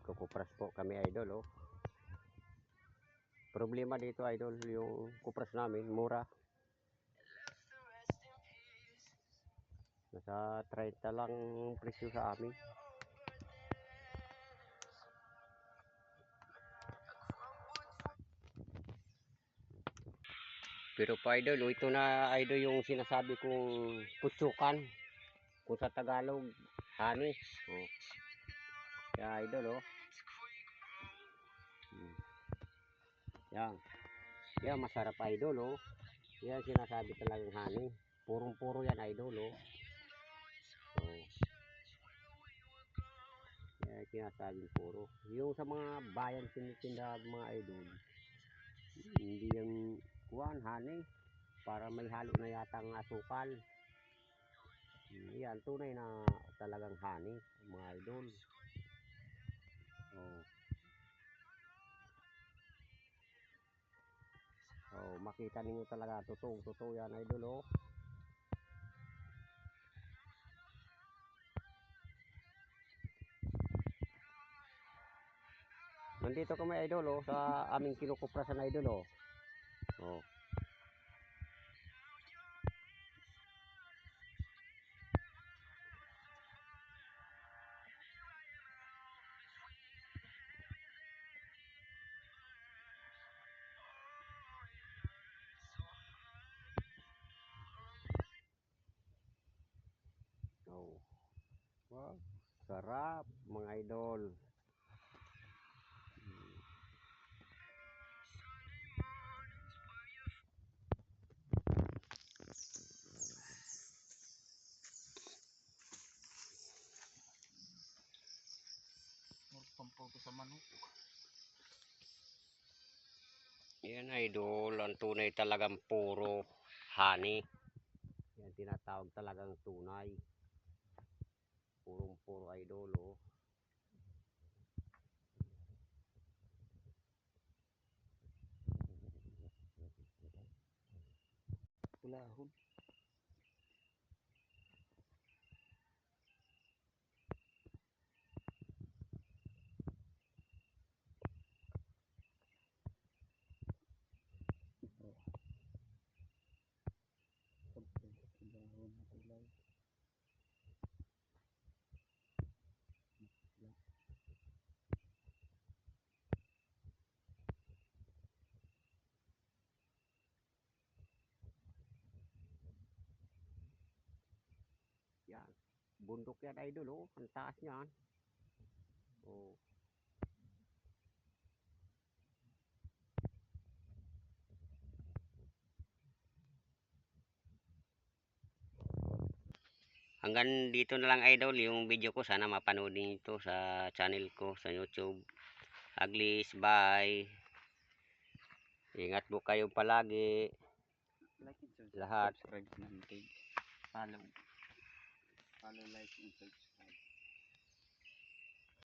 Kukupras po kami idol oh. Problema dito idol, yung kupras namin mura. Nasa 30 lang presyo sa amin. Pero pa idol, ito na idol yung sinasabi kong putsukan. Kung sa Tagalog, honey. Oh. Kaya idol oh. Yan. Yan masarap idol oh. Yan sinasabi talagang honey. Purong-puro yan idol oh. Oh. Yan sinasabi puro. Yung sa mga bayan tinitinda mga idol. Hindi yung kuwan honey. Para may halo na yata ang asukal. Yan tunay na talagang honey mga idol. Oh. Oh, makita niyo talaga totoo yan idol oh. Nandito kami idol oh sa aming kinukuprasan idol oh. Oh. Oh. Wow. Sarap mga idol. Pampulko sa manok. Yan idol, ang tunay talagang puro honey. Yan tinatawag talagang tunay. Purong-puro idol oh. Pulahon. Yan. Bundok yan idol oh. Ang taas niyan. Oh. Hanggang dito na lang idol yung video ko. Sana mapanood nito sa channel ko sa YouTube. Aglis, bye. Ingat po kayo palagi. Like and Lahat. subscribe ng page. Follow, like and subscribe.